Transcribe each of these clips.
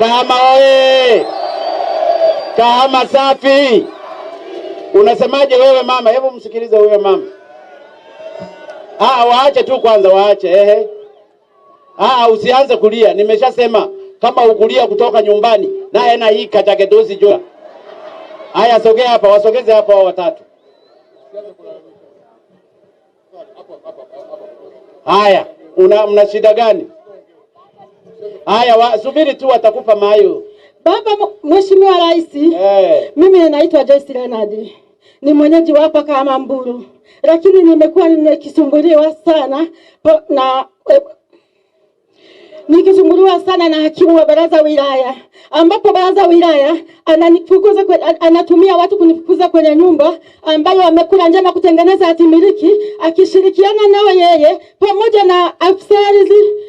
Kahama oye! Kahama safi! Unasemaje wewe mama? Hebu msikilize huyo mama. Waache tu kwanza, waache. Usianze kulia. Nimeshasema kama ukulia kutoka nyumbani naye na hii kachakedosi jua. Haya, sogea hapa, wasogeze hapa watatu. Haya, mna shida gani? Haya, subiri tu watakupa mayo. Baba Mheshimiwa Rais, mimi naitwa Joyce Leonard. Ni mwenyeji wa hapa kama Mbulu. Lakini nimekuwa nikisumbuliwa sana na hakimu wa baraza wilaya, ambapo baraza wilaya anatumia watu kunifukuza kwenye nyumba ambayo wamekula njama kutengeneza hatimiliki, akishirikiana nao yeye pamoja na afisa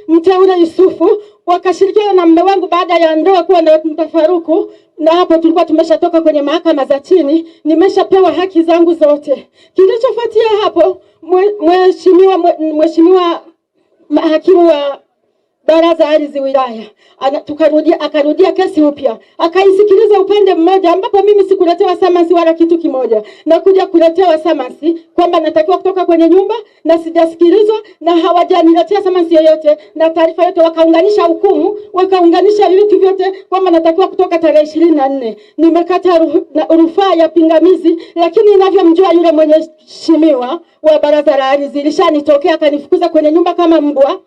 mteule Yusufu, wakashirikiana na mume wangu baada ya ndoa kuwa na mtafaruku. Na hapo tulikuwa tumeshatoka kwenye mahakama za chini, nimeshapewa haki zangu zote. Kilichofuatia hapo, mheshimiwa hakimu wa baraza ardhi wilaya akarudia kesi upya, akaisikiliza upande mmoja, ambapo mimi sikuletewa samasi wala kitu kimoja, na kuja kuletewa samasi kwamba natakiwa kutoka kwenye nyumba, na sijasikilizwa na hawajaniletea samasi yoyote na taarifa yote. Wakaunganisha hukumu, wakaunganisha vitu vyote kwamba natakiwa kutoka tarehe 24. Nimekata rufaa ya pingamizi, lakini ninavyomjua yule mheshimiwa wa baraza la ardhi, lishanitokea akanifukuza kwenye nyumba kama mbwa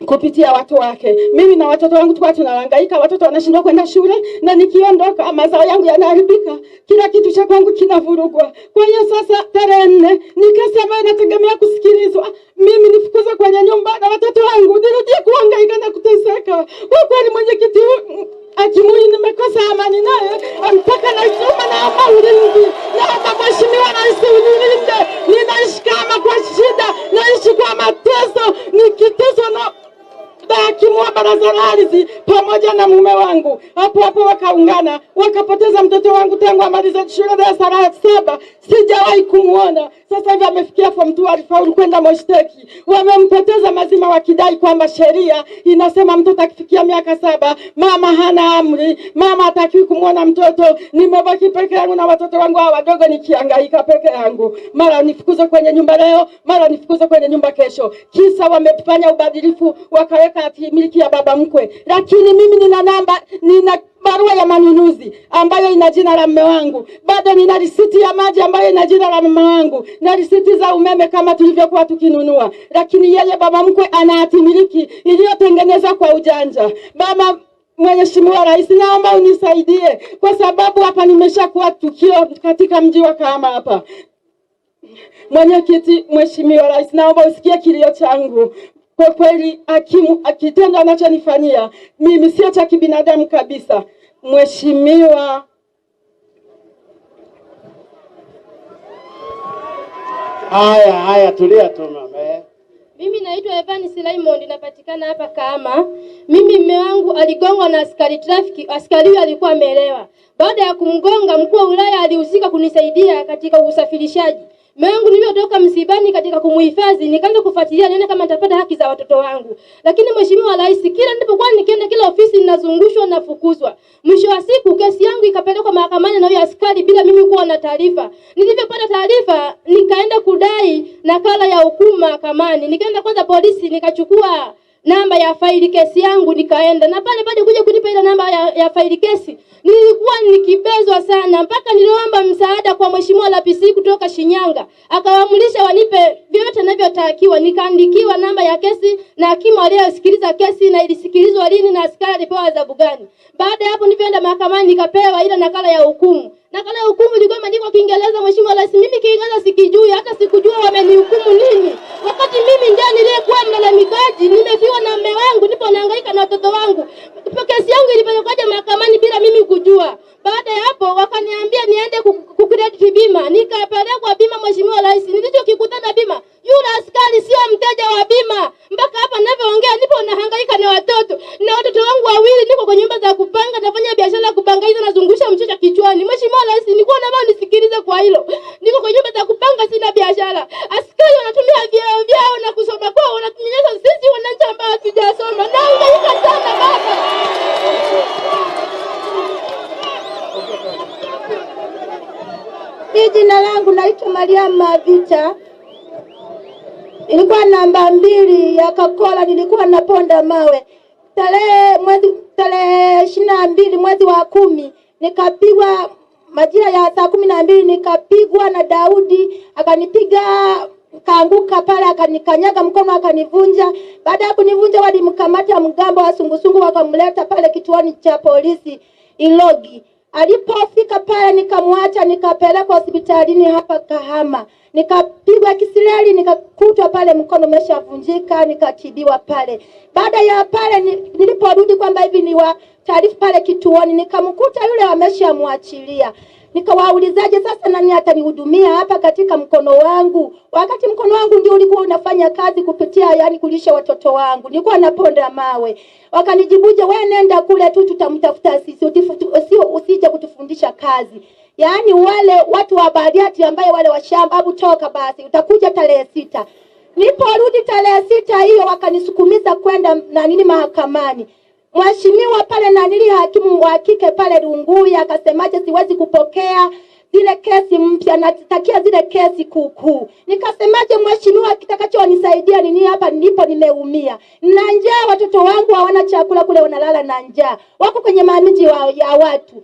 kupitia watu wake. Mimi na watoto wangu tulikuwa tunahangaika, watoto wanashindwa kwenda shule, na nikiondoka mazao yangu yanaharibika, kila kitu cha kwangu kinavurugwa. Kwa hiyo sasa tarehe 4 nikasema nategemea kusikilizwa, mimi nifukuzwe kwenye nyumba na watoto wangu nirudie kuhangaika na kuteseka. Kwa kweli mwenyekiti Akimui nimekosa amani naye, mpaka na chuma na ulinzi. Na Mheshimiwa Rais unilinde, ninaishi kama kwa shida, naishi kwa mateso, nikiteswa na hakimu wa baraza la ardhi pamoja na mume wangu. Hapo wakaungana, wakapoteza mtoto wangu tangu amalize shule darasa la 7, sijawahi kumuona. Sasa hivi amefikia form 2, alifaulu kwenda Moshteki. Wamempoteza mazima wakidai kwamba sheria inasema mtoto akifikia miaka 7 mama hana amri, mama hatakiwi kumuona mtoto. Nimebaki peke yangu na watoto wangu hawa wadogo, nikihangaika peke yangu. Mara nifukuze kwenye nyumba leo, mara nifukuze kwenye nyumba kesho. Kisa wamefanya ubadilifu, wakaweka hatimiliki ya baba mkwe. Lakini mimi nina barua ya manunuzi ambayo ina jina la mume wangu. Bado nina risiti ya maji ambayo ina jina la mume wangu, na risiti za umeme kama tulivyokuwa tukinunua. Lakini yeye baba mkwe ana hatimiliki iliyotengenezwa kwa ujanja. Baba Mheshimiwa Rais, naomba unisaidie, kwa sababu hapa nimeshakuwa tukio katika mji wa Kahama hapa. Mwenyekiti, Mheshimiwa Rais, naomba usikie kilio changu. Kwa kweli hakimu akitendo anachonifanyia mimi sio cha kibinadamu kabisa. Mheshimiwa, haya tulia tu mama. Mimi naitwa Evans Raymond, napatikana hapa Kahama. Mimi mume wangu aligongwa na askari trafiki. Askari huyo alikuwa ameelewa. Baada ya kumgonga, mkuu wa wilaya alihusika kunisaidia katika usafirishaji. Mume wangu nilipotoka msibani katika kumuhifadhi, nikaanza kufuatilia nione kama nitapata haki za watoto wangu. Lakini Mheshimiwa Rais, kila nilipokuwa nikienda kila ofisi ninazungushwa na fukuzwa. Mwisho wa siku kesi yangu ikapelekwa mahakamani na huyo askari bila mimi kuwa na taarifa. Nilipopata taarifa nikaenda kudai nakala ya hukumu mahakamani. Nikaenda kwanza polisi, nikachukua namba ya faili kesi yangu, nikaenda na pale kuja kunipa ile namba ya faili kesi. Nilikuwa nikibezwa sana, mpaka niliomba msaada kwa Mheshimiwa RPC kutoka Shinyanga. Akawaamulisha wanipe vyote ninavyotakiwa. Nikaandikiwa namba ya kesi na hakimu aliyesikiliza kesi na ilisikilizwa lini na askari alipewa adhabu gani. Baada ya hapo nilipoenda mahakamani nikapewa ile nakala ya hukumu. Nakala ya hukumu ilikuwa imeandikwa Kiingereza. Mheshimiwa Rais, mimi Kiingereza sikijui, hata sikujua wamenihukumu nini. Wakati mimi ndiye niliyekuwa mlalamikaji, nimefiwa na mume wangu, nipo nahangaika na watoto wangu. Kesi yangu ilipelekwa mahakamani bila mimi kujua. Baada ya hapo wakaniambia niende kucredit bima. Nikapelekwa bima Mheshimiwa Rais. Nilichokikutana bima, yule askari sio mteja wa bima. Mpaka hapa ninavyoongea nipo nahangaika na watoto. Na watoto wangu wawili niko kwenye nyumba za kupanga, nafanya biashara ya kupanga hizo, nazungusha mchicha kichwani. Mheshimiwa Rais, nilikuwa naomba unisikilize kwa hilo. Niko kwenye nyumba za kupanga, sina biashara. Askari wanatumia vyao na kusoma kwao, wanatunyanyasa sisi wananchi ambao hatujasoma. Na unaika sana baba. Maria Mavita. Ilikuwa namba 2 ya Kakola, nilikuwa naponda mawe. Tarehe 22 mwezi wa 10 nikapigwa majira ya saa 12, nikapigwa na Daudi, akanipiga kaanguka pale, akanikanyaga mkono, akanivunja. Baada ya kunivunja walimkamata mgambo wa sungusungu, wakamleta pale kituoni cha polisi Ilogi. Alipofika pale nikamwacha, nikapelekwa hospitalini hapa Kahama. Nikapigwa kisireli, nikakutwa pale mkono umeshavunjika, nikatibiwa pale. Baada ya pale niliporudi kwamba hivi ni wa taarifa pale kituoni, nikamkuta yule ameshamwachilia. Nikawaulizaje sasa nani atanihudumia hapa katika mkono wangu, wakati mkono wangu ndio ulikuwa unafanya kazi kupitia, yani kulisha watoto wangu, nilikuwa naponda mawe. Wakanijibuje, wewe nenda kule tu, tutamtafuta sisi, usije kutufundisha kazi. Yaani wale watu wa Bariati ambaye wale wa shamba, hebu toka basi, utakuja tarehe 6. Niliporudi tarehe 6 hiyo wakanisukumiza kwenda mahakamani. Mheshimiwa pale hakimu wa kike pale Runguya akasemaje, siwezi kupokea zile kesi mpya, natakia zile kesi kukuu. Nikasemaje, mheshimiwa, kitakachonisaidia nini hapa nilipo nimeumia na njaa, watoto wangu hawana chakula kule, wanalala na njaa, wako kwenye mamiji ya watu.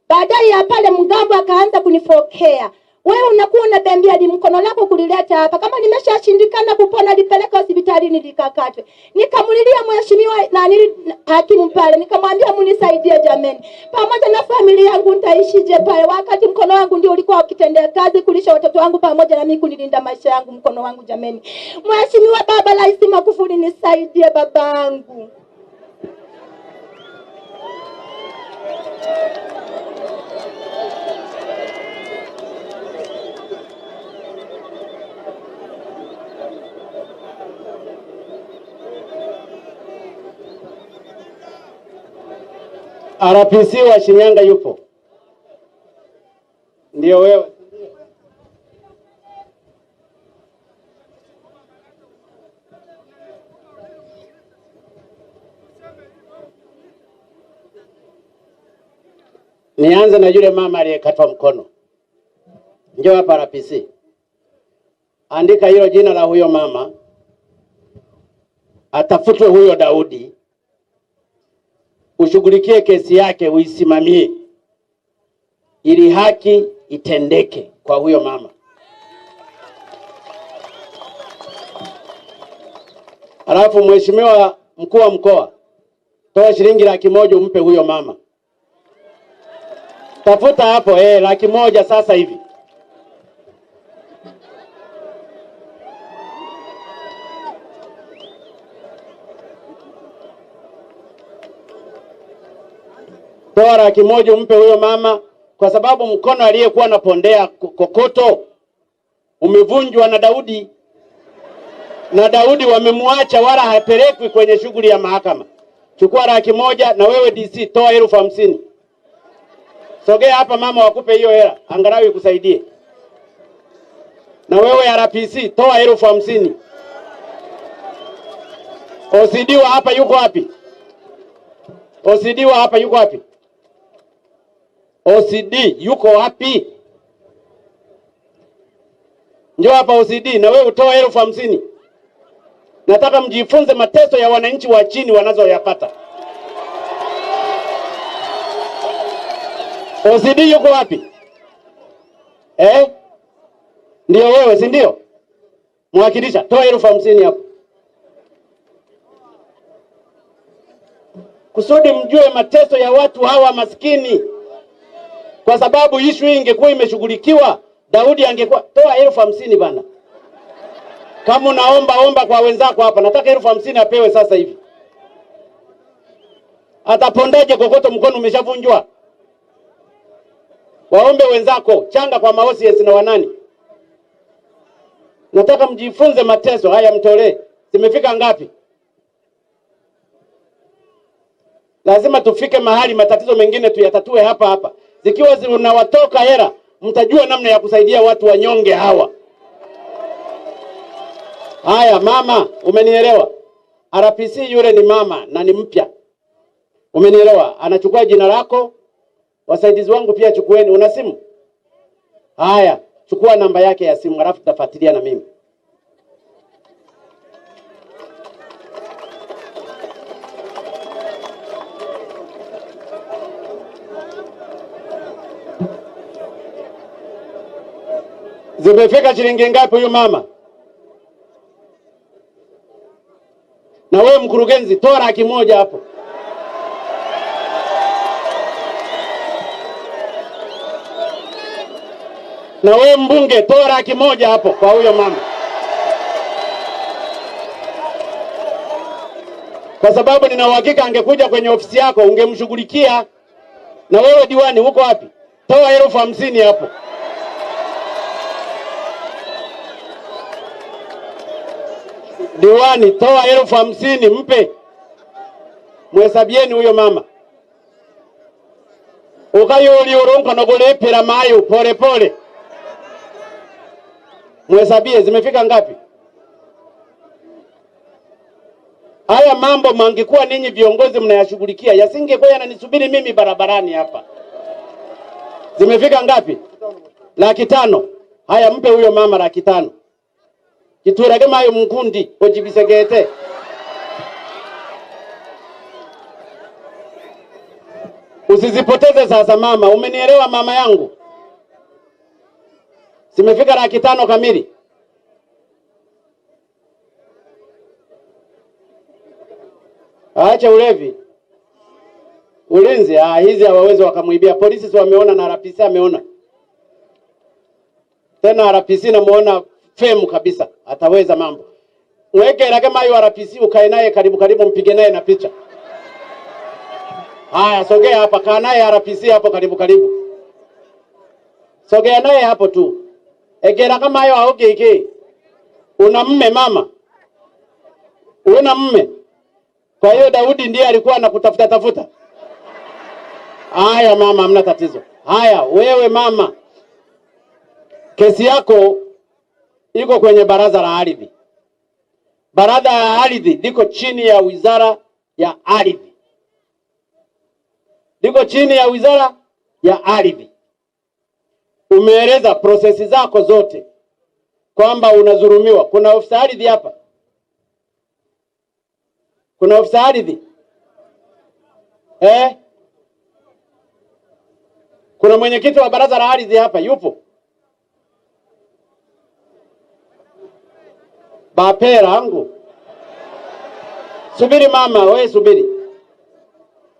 Baadaye ya pale mgambo akaanza kunifokea, wewe unakuwa unabembea di mkono lako kulileta hapa, kama nimeshashindikana kupona lipeleka hospitalini likakatwe. Nikamulilia mheshimiwa hakimu pale, nikamwambia munisaidie jameni, pamoja na familia yangu nitaishije pale, wakati mkono wangu ndio ulikuwa ukitendea kazi kulisha watoto wangu pamoja na mimi kunilinda maisha yangu, mkono wangu jameni. Mheshimiwa Baba Rais Magufuli, nisaidie babangu. RPC wa Shinyanga yupo? Ndio wewe. Nianze na yule mama aliyekatwa mkono. Njoo hapa RPC. Andika hilo jina la huyo mama. Atafutwe huyo Daudi. Ushughulikie kesi yake, uisimamie ili haki itendeke kwa huyo mama. Alafu mheshimiwa mkuu wa mkoa, toa shilingi 100,000 umpe huyo mama. Tafuta hapo 100,000 sasa hivi. Toa 100,000 umpe huyo mama, kwa sababu mkono aliyekuwa anapondea kokoto umevunjwa na Daudi. Na Daudi wamemwacha, wala hapelekwi kwenye shughuli ya mahakama. Chukua 100,000 na wewe DC toa 50,000. Sogea hapa mama, wakupe hiyo hela angalau ikusaidie. Na wewe RPC toa 50,000. OCD wa hapa yuko wapi? OCD wa hapa yuko wapi? OCD yuko wapi? Njoo hapa OCD na wewe utoa 50,000. Nataka mjifunze mateso ya wananchi wa chini wanazoyapata. OCD yuko wapi? Ndio wewe, si ndio? Mwakilisha, toa 50,000 hapo. Kusudi mjue mateso ya watu hawa maskini. Kwa sababu issue ingekuwa imeshughulikiwa, Daudi angekuwa toa 50,000 bana. Kama unaomba kwa wenzako hapa, nataka 50,000 apewe sasa hivi. Atapondaje kokoto mkono umeshavunjwa? Waombe wenzako, changa kwa maOCS na wanani. Nataka mjifunze mateso haya, mtolee. Zimefika ngapi? Lazima tufike mahali matatizo mengine tuyatatue hapa hapa. Zikiwa zinawatoka hela, mtajua namna ya kusaidia watu wanyonge hawa. Haya mama, umenielewa? RPC yule ni mama na ni mpya. Umenielewa? Anachukua jina lako. Wasaidizi wangu pia chukueni. Una simu? Haya, chukua namba yake ya simu, halafu tutafuatilia na mimi. Zimefika shilingi ngapi huyu mama? Na wewe mkurugenzi, toa 100,000 hapo. Na wewe mbunge, toa 100,000 hapo kwa huyo mama, kwa sababu nina uhakika angekuja kwenye ofisi yako ungemshughulikia. Na wewe diwani, uko wapi? Toa 50,000 hapo. Diwani, toa 50,000 mpe. Mhesabieni huyo mama. Ukayoli uronka nogole pera mayo pole pole. Mhesabie zimefika ngapi? Haya mambo mangekuwa ninyi viongozi mnayashughulikia, yasingekuwa yananisubiri mimi barabarani hapa. Zimefika ngapi? 500,000. Haya, mpe huyo mama 500,000. Kiturage mayo mkundi ojibisegete. Usizipoteze sasa mama, umenielewa mama yangu? Zimefika 500,000 kamili. Acha ulevi. Ulinzi, hizi hawawezi wakamuibia. Polisi si wameona na RPC ameona. Tena RPC namuona femu kabisa. Ataweza mambo. Mweke lake mayo RPC ukae naye karibu mpige naye na picha. Haya, sogea hapa, kaa naye RPC hapo karibu. Sogea naye hapo tu. Egera kama hayo aogeke. Una mme mama? Una mme? Kwa hiyo Daudi ndiye alikuwa anakutafuta. Haya mama, hamna tatizo. Haya, wewe mama, kesi yako iko kwenye baraza la ardhi. Baraza la ardhi liko chini ya wizara ya ardhi. Liko chini ya wizara ya ardhi. Umeeleza prosesi zako zote kwamba unadhulumiwa. Kuna ofisa ardhi hapa? Kuna ofisa ardhi? Kuna mwenyekiti wa baraza la ardhi hapa yupo? Bapera angu. Subiri mama, wewe subiri.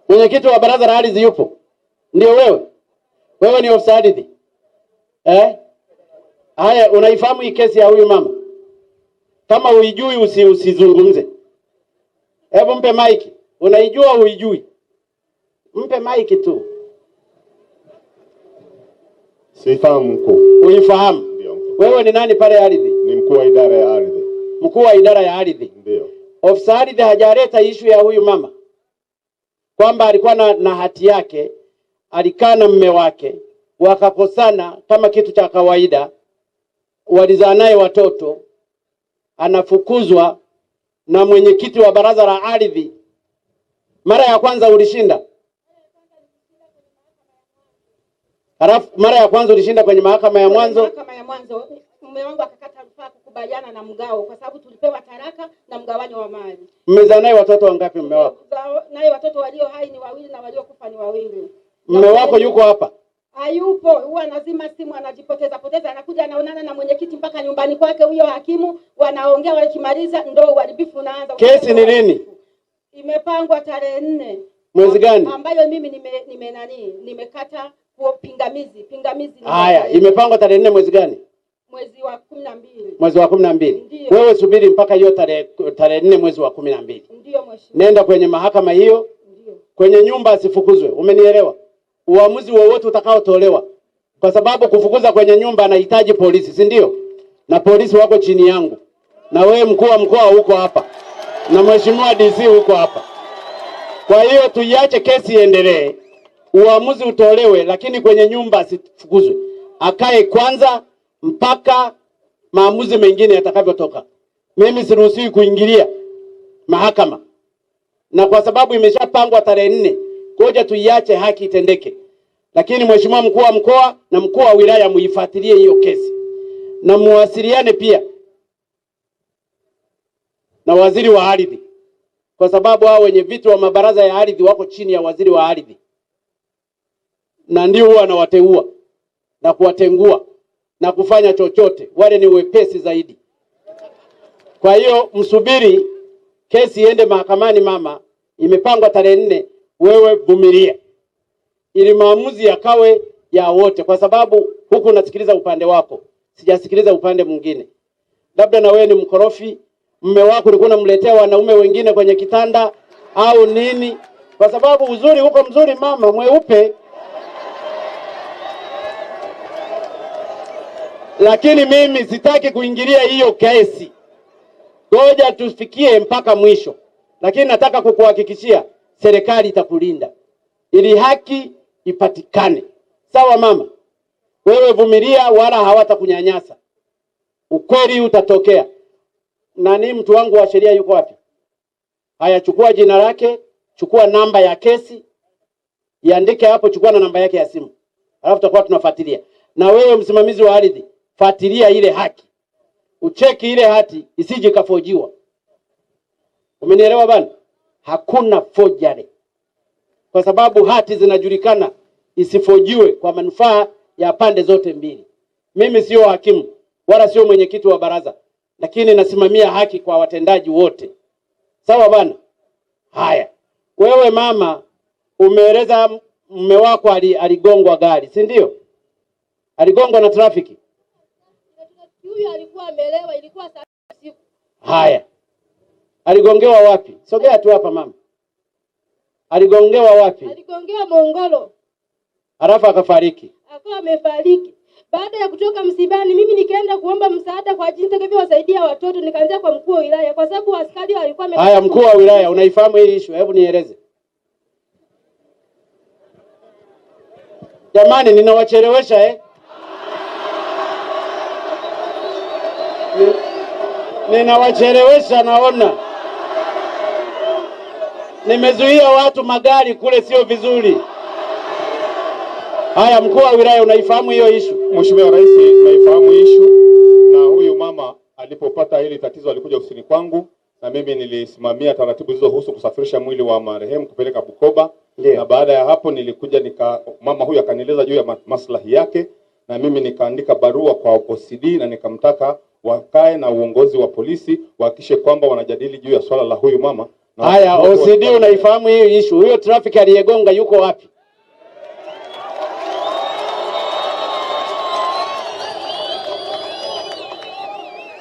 Mwenyekiti wa baraza la ardhi yupo? Ndio wewe? Wewe ni ofisa ardhi? Haya, unaifahamu hii kesi ya huyu mama? Kama huijui usizungumze. Hebu mpe maiki. Unaijua huijui? Mpe maiki tu. Sifahamu mkuu. Uifahamu? Ndio. Wewe ni nani pale ardhi? Ni mkuu wa idara ya ardhi. Mkuu wa idara ya ardhi? Ndio. Ofisa ardhi hajaleta issue ya huyu mama kwamba alikuwa na hati yake, alikaa na mume wake, wakakosana kama kitu cha kawaida, walizaa naye watoto, anafukuzwa na mwenyekiti wa baraza la ardhi. Mara ya kwanza ulishinda? Halafu mara ya kwanza ulishinda kwenye mahakama ya mwanzo? Mahakama ya mwanzo mume wangu akakata rufaa kukubaliana na mgao kwa sababu tulipewa taraka na mgawanyo wa mali. Mmezaa naye watoto wangapi mume wako? Naye watoto walio hai ni 2 na waliokufa ni 2. Mume wako yuko hapa? Hayupo, huwa anazima simu, anajipoteza, anakuja anaonana na mwenyekiti mpaka nyumbani kwake huyo hakimu, wanaongea, wakimaliza ndio uharibifu unaanza. Kesi ni lini? Imepangwa tarehe 4. Mwezi gani? Ambayo mimi nimekata pingamizi. Haya, imepangwa tarehe 4 mwezi gani? Mwezi wa 12. Mwezi wa 12. Wewe subiri mpaka hiyo tarehe 4 mwezi wa 12. Ndio mheshimiwa. Nenda kwenye mahakama hiyo. Ndio. Kwenye nyumba asifukuzwe. Umenielewa? Uamuzi wowote utakaotolewa, kwa sababu kufukuza kwenye nyumba anahitaji polisi, si ndio? Na polisi wako chini yangu. Na wewe mkuu wa mkoa huko hapa. Na mheshimiwa DC huko hapa. Kwa hiyo tuiache kesi iendelee. Uamuzi utolewe, lakini kwenye nyumba asifukuzwe. Akae kwanza mpaka maamuzi mengine yatakavyotoka. Mimi siruhusiwi kuingilia mahakama. Na kwa sababu imeshapangwa tarehe 4, ngoja tuiache haki itendeke. Lakini mheshimiwa mkuu wa mkoa na mkuu wa wilaya muifuatilie hiyo kesi. Na muwasiliane pia na waziri wa ardhi, kwa sababu hao wenye vitu wa mabaraza ya ardhi wako chini ya waziri wa ardhi, na ndio huwa anawateua na kuwatengua na kufanya chochote. Wale ni wepesi zaidi. Kwa hiyo msubiri kesi iende mahakamani. Mama, imepangwa tarehe 4, wewe vumilia ili maamuzi yakawe ya wote, kwa sababu huku nasikiliza upande wako, sijasikiliza upande mwingine. Labda na wewe ni mkorofi, mume wako ulikuwa unamletea wanaume wengine kwenye kitanda au nini? Kwa sababu uzuri huko mzuri mama, mweupe. Lakini mimi sitaki kuingilia hiyo kesi. Ngoja tufikie mpaka mwisho. Lakini nataka kukuhakikishia serikali itakulinda ili haki ipatikane. Sawa mama? Wewe vumilia, wala hawatakunyanyasa. Ukweli utatokea. Nani mtu wangu wa sheria yuko wapi? Haya, chukua jina lake, chukua namba ya kesi, iandike hapo, chukua na namba yake ya simu. Alafu tutakuwa tunafuatilia. Na wewe msimamizi wa ardhi, fuatilia ile haki. Ucheki ile hati isije kafojiwa. Umenielewa bana? Hakuna forgery. Kwa sababu hati zinajulikana, isifojiwe kwa manufaa ya pande zote mbili. Mimi sio hakimu wala sio mwenyekiti wa baraza, lakini nasimamia haki kwa watendaji wote. Sawa bana? Haya. Wewe mama, umeeleza mume wako aligongwa gari, si ndio? Aligongwa na trafiki. Huyu alikuwa amelewa, ilikuwa saa usiku. Haya. Aligongewa wapi? Sogea tu hapa mama. Aligongewa wapi? Aligongewa Mongolo. Alafu akafariki. Akawa amefariki. Baada ya kutoka msibani, mimi nikaenda kuomba msaada kwa ajili nitakavyo watoto, nikaanzia kwa mkuu wa wilaya kwa sababu askari walikuwa Haya, mkuu wa wilaya, unaifahamu hii issue? Hebu nieleze. Jamani, ninawachelewesha Ninawachelewesha naona. Nimezuia watu magari kule, sio vizuri. Haya, mkuu wa wilaya, unaifahamu hiyo issue? Mheshimiwa Rais, naifahamu issue, na huyu mama alipopata hili tatizo alikuja ofisini kwangu na mimi nilisimamia taratibu zilizohusu kusafirisha mwili wa marehemu kupeleka Bukoba. Yeah. Na baada ya hapo nilikuja mama huyu akanieleza juu ya maslahi yake, na mimi nikaandika barua kwa OCD na nikamtaka wakae na uongozi wa polisi wahakikishe kwamba wanajadili juu ya swala la huyu mama. Haya, OCD, unaifahamu hiyo issue? Huyo traffic aliyegonga yuko wapi?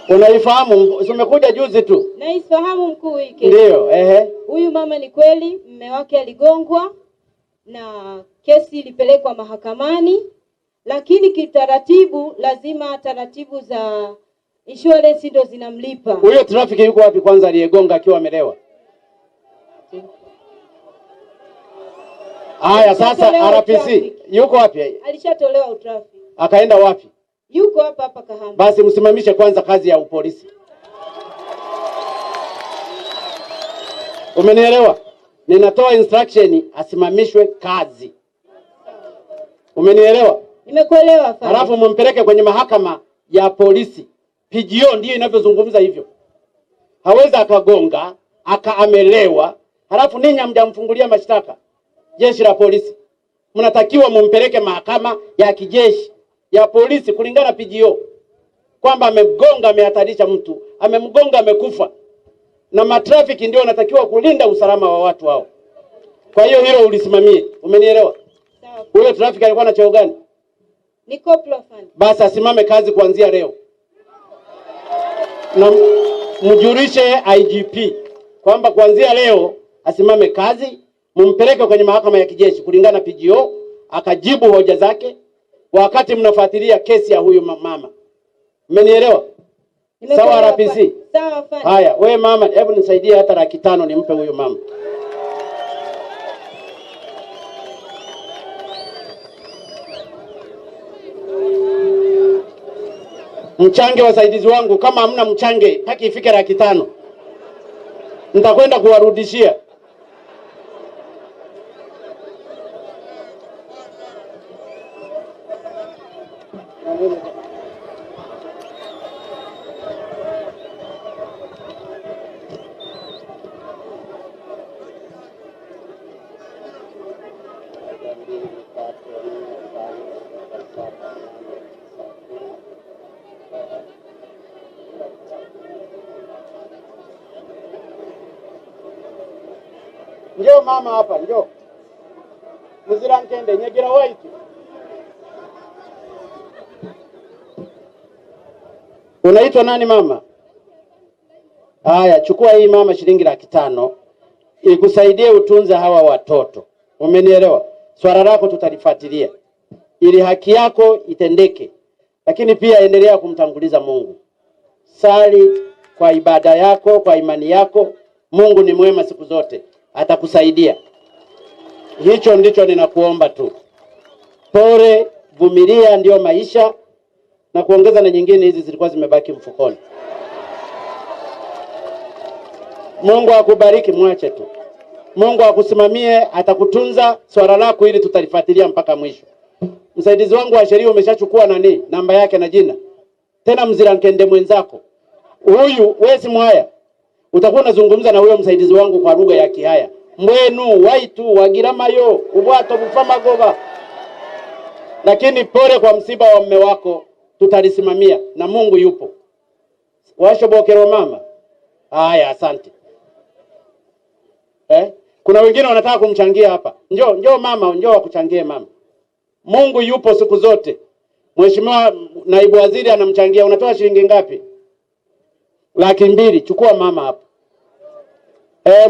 Unaifahamu? Umekuja juzi tu. Naifahamu mkuu wiki. Ndio, Huyu mama ni kweli mume wake aligongwa na kesi ilipelekwa mahakamani, lakini kitaratibu lazima taratibu za insurance ndio zinamlipa. Huyo traffic yuko wapi kwanza aliyegonga akiwa amelewa? Haya, sasa RPC yuko wapi? Alishatolewa utrafiki. Akaenda wapi? Yuko hapa Kahama. Basi msimamishe kwanza kazi ya upolisi. Umenielewa? Ninatoa instruction asimamishwe kazi. Umenielewa? Nimekuelewa afande. Halafu mumpeleke kwenye mahakama ya polisi. PGO ndiyo inavyozungumza hivyo. Hawezi akagonga, akaamelewa, halafu ninyi hamjamfungulia mashtaka. Jeshi la polisi mnatakiwa mumpeleke mahakama ya kijeshi ya polisi kulingana PGO kwamba amemgonga, amehatarisha mtu, amemgonga, amekufa. Na matrafiki ndio wanatakiwa kulinda usalama wa watu hao. Kwa hiyo hilo ulisimamie. Umenielewa? Sawa. Huyo trafiki alikuwa na cheo gani? Ni koplo afande. Basi asimame kazi kuanzia leo. Na mjulishe IGP kwamba kuanzia leo asimame kazi, mumpeleke kwenye mahakama ya kijeshi kulingana PGO, akajibu hoja zake wakati mnafuatilia kesi ya huyu mama. Mmenielewa? Sawa RPC? Sawa afande. Haya, wewe mama, hebu nisaidie hata 500 nimpe huyu mama. Mchange wasaidizi wangu, kama hamna mchange haki ifike 500. Nitakwenda kuwarudishia. Njoo mama hapa, njoo. Muzira nkende nyegira waitu. Unaitwa nani mama? Haya, chukua hii mama shilingi 500 ikusaidie utunze hawa watoto. Umenielewa? Swala lako tutalifuatilia ili haki yako itendeke. Lakini pia endelea kumtanguliza Mungu. Sali kwa ibada yako, kwa imani yako. Mungu ni mwema siku zote. Atakusaidia. Hicho ndicho ninakuomba tu. Pole, vumilia, ndio maisha, na kuongeza na nyingine hizi zilikuwa zimebaki mfukoni. Mungu akubariki, mwache tu. Mungu akusimamie, atakutunza. Swala lako ili tutalifuatilia mpaka mwisho. Msaidizi wangu wa sheria umeshachukua namba yake na jina. Tena Mzirankende mwenzako. Huyu wewe si Mwaya. Utakuwa unazungumza na huyo msaidizi wangu kwa lugha ya Kihaya. Mwenu waitu wagiramayo ubwato bufamagoba. Lakini pole kwa msiba wa mume wako, tutalisimamia na Mungu yupo. Washobokero mama. Haya, asante. Kuna wengine wanataka kumchangia hapa. Njoo mama, njoo wakuchangie mama. Mungu yupo siku zote. Mheshimiwa naibu waziri anamchangia. Unatoa shilingi ngapi? 200,000. Chukua mama hapa.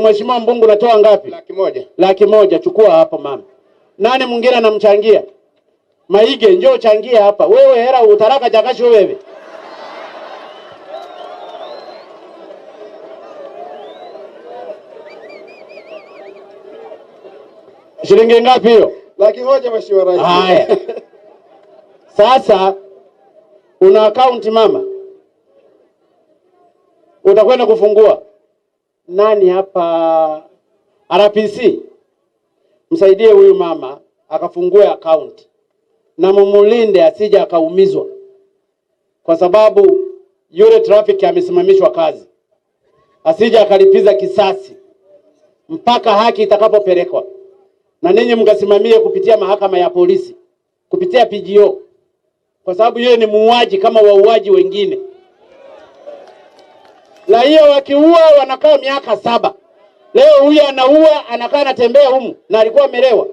Mheshimiwa mbungu unatoa ngapi? 100,000. 100,000. Chukua hapo mama. Nani mwingine anamchangia? Maige, njoo changia hapa. Wewe hera utaraka jakasho wewe. Shilingi ngapi hiyo? 100,000 Mheshimiwa Rais. Haya. Sasa una account mama? Utakwenda kufungua. Nani hapa? RPC. Msaidie huyu mama akafungue account. Na mumulinde asije akaumizwa. Kwa sababu yule traffic amesimamishwa kazi. Asije akalipiza kisasi mpaka haki itakapopelekwa. Na ninyi mkasimamie kupitia mahakama ya polisi, kupitia PGO. Kwa sababu yeye ni muuaji kama wauaji wengine. Raia wakiua wanakaa miaka 7. Leo huyu anaua, anakaa anatembea humu na alikuwa amelewa.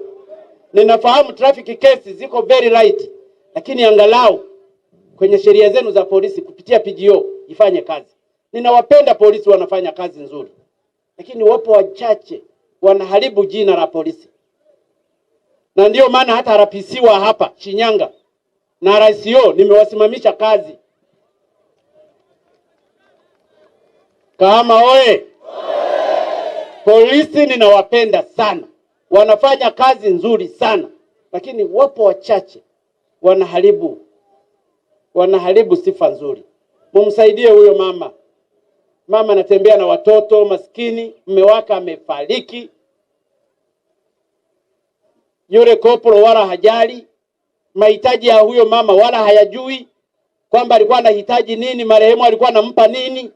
Ninafahamu traffic cases ziko very right. Lakini angalau kwenye sheria zenu za polisi kupitia PGO ifanye kazi. Ninawapenda polisi, wanafanya kazi nzuri. Lakini wapo wachache wanaharibu jina la polisi. Na ndio maana hata RPC wa hapa Shinyanga na RCO nimewasimamisha kazi. Kahama oye! Polisi ninawapenda sana. Wanafanya kazi nzuri sana. Lakini wapo wachache wanaharibu sifa nzuri. Mumsaidie huyo mama. Mama anatembea na watoto maskini, mume wake amefariki. Yule koplo wala hajali mahitaji ya huyo mama, wala hayajui kwamba alikuwa anahitaji nini, marehemu alikuwa anampa nini.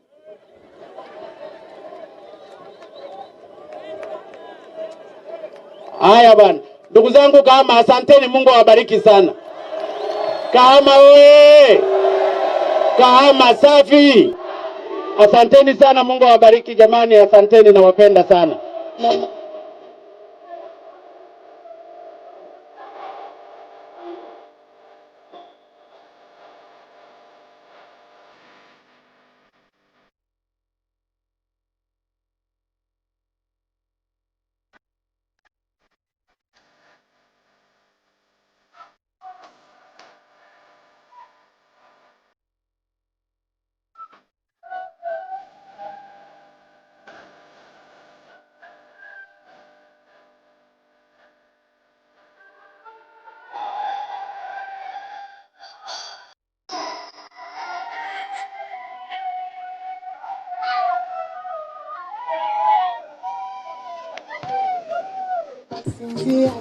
Haya bana. Ndugu zangu Kahama, asanteni, Mungu awabariki sana. Kahama oye! Kahama safi! Asanteni sana, Mungu awabariki jamani, asanteni, nawapenda sana. Singia,